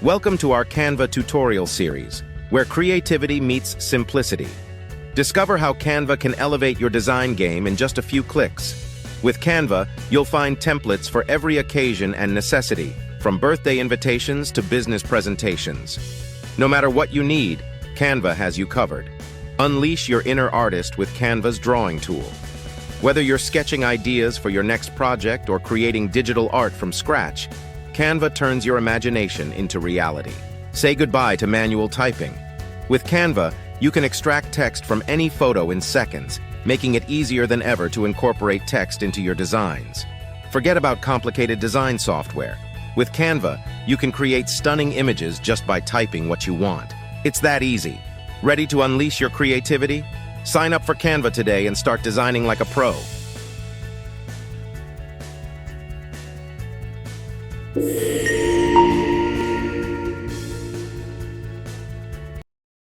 Welcome to our Canva tutorial series, where creativity meets simplicity. Discover how Canva can elevate your design game in just a few clicks. With Canva, you'll find templates for every occasion and necessity, from birthday invitations to business presentations. No matter what you need, Canva has you covered. Unleash your inner artist with Canva's drawing tool. Whether you're sketching ideas for your next project or creating digital art from scratch, Canva turns your imagination into reality. Say goodbye to manual typing. With Canva, you can extract text from any photo in seconds, making it easier than ever to incorporate text into your designs. Forget about complicated design software. With Canva, you can create stunning images just by typing what you want. It's that easy. Ready to unleash your creativity? Sign up for Canva today and start designing like a pro.